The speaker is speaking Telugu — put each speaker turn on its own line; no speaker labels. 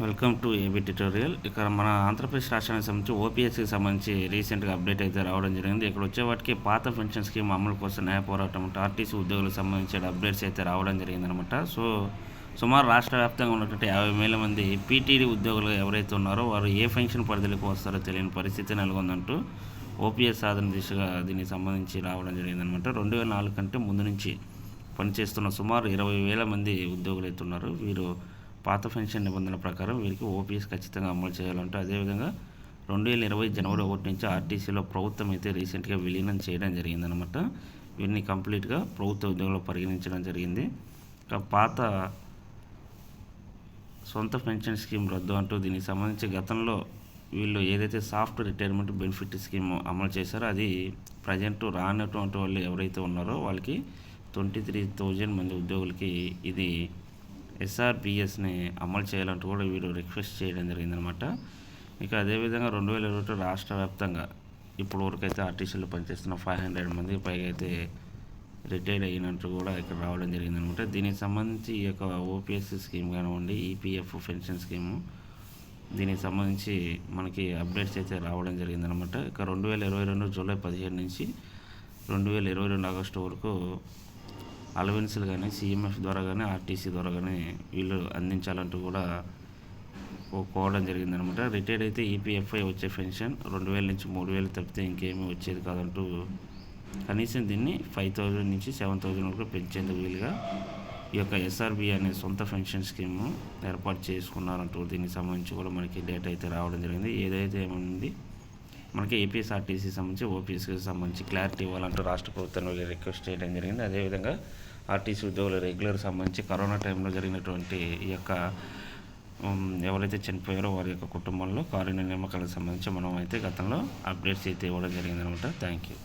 Welcome to AB tutorial. ఇక్కడ మన ఆంధ్రప్రదేశ్ రాష్ట్రానికి సంబంధించి ఓపీఎస్కి సంబంధించి రీసెంట్గా అప్డేట్ అయితే రావడం జరిగింది. ఇక్కడ వచ్చే వాటికి పాత పెన్షన్ స్కీమ్ అమలు కోసం న్యాయ పోరాటం ఆర్టీసీ ఉద్యోగులకు సంబంధించిన అప్డేట్స్ అయితే రావడం జరిగిందనమాట. సుమారు రాష్ట్ర వ్యాప్తంగా ఉన్నటువంటి 50,000 మంది పీటీడీ ఉద్యోగులు ఎవరైతే ఉన్నారో వారు ఏ పెన్షన్ పరిధిలోకి వస్తారో తెలియని పరిస్థితి నెలకొందంటూ ఓపీఎస్ సాధన దిశగా దీనికి సంబంధించి రావడం జరిగిందనమాట. 2004 కంటే ముందు నుంచి పనిచేస్తున్న సుమారు 20,000 మంది ఉద్యోగులు అయితే ఉన్నారు. వీరు పాత పెన్షన్ నిబంధనల ప్రకారం వీరికి ఓపీఎస్ ఖచ్చితంగా అమలు చేయాలంటే, అదేవిధంగా 2020 జనవరి 1 నుంచి ఆర్టీసీలో ప్రభుత్వం అయితే రీసెంట్గా విలీనం చేయడం జరిగిందనమాట. వీరిని కంప్లీట్గా ప్రభుత్వ ఉద్యోగులు పరిగణించడం జరిగింది. పాత సొంత పెన్షన్ స్కీమ్ రద్దు అంటూ దీనికి సంబంధించి గతంలో వీళ్ళు ఏదైతే సాఫ్ట్ రిటైర్మెంట్ బెనిఫిట్ స్కీమ్ అమలు చేశారో అది ప్రజెంట్ రానటువంటి వాళ్ళు ఎవరైతే ఉన్నారో వాళ్ళకి 23,000 మంది ఉద్యోగులకి ఇది ఎస్ఆర్పిఎస్ని అమలు చేయాలంటూ కూడా వీరు రిక్వెస్ట్ చేయడం జరిగిందనమాట. ఇక అదేవిధంగా 2022 రాష్ట్ర వ్యాప్తంగా ఇప్పుడు వరకైతే ఆర్టీసీలో పనిచేస్తున్న 500 మందికి పైగా అయితే రిటైర్డ్ అయినట్టు కూడా ఇక్కడ రావడం జరిగిందనమాట. దీనికి సంబంధించి ఈ యొక్క ఓపీఎస్ స్కీమ్ కానివ్వండి, ఈపీఎఫ్ పెన్షన్ స్కీము దీనికి సంబంధించి మనకి అప్డేట్స్ అయితే రావడం జరిగిందనమాట. ఇక 2022 జూలై 15 నుంచి 2022 ఆగస్టు వరకు అలవెన్స్లు కానీ సీఎంఎఫ్ ద్వారా కానీ ఆర్టీసీ ద్వారా కానీ వీళ్ళు అందించాలంటూ కూడా కోవడం జరిగిందనమాట. రిటైర్డ్ అయితే ఈపీఎఫ్ఐ వచ్చే పెన్షన్ 2,000 నుంచి 3,000 తప్పితే ఇంకేమీ వచ్చేది కాదంటూ కనీసం దీన్ని 5,000 నుంచి 7,000 వరకు పెంచేందుకు వీలుగా ఈ యొక్క ఎస్ఆర్బి అనే సొంత పెన్షన్ స్కీమ్ ఏర్పాటు చేసుకున్నారంటూ దీనికి సంబంధించి కూడా మనకి డేటా అయితే రావడం జరిగింది. ఏదైతే ఏమైంది మనకి ఏపీఎస్ఆర్టీసీ సంబంధించి ఓపీఎస్కి సంబంధించి క్లారిటీ ఇవ్వాలంటూ రాష్ట్ర ప్రభుత్వాన్ని రిక్వెస్ట్ చేయడం జరిగింది. అదేవిధంగా ఆర్టీసీ ఉద్యోగుల రెగ్యులర్ సంబంధించి కరోనా టైంలో జరిగినటువంటి ఈ యొక్క ఎవరైతే చనిపోయారో వారి యొక్క కుటుంబంలో కారుణ్య నియామకాలకు సంబంధించి మనం అయితే గతంలో అప్డేట్స్ అయితే ఇవ్వడం జరిగిందనమాట. Thank you.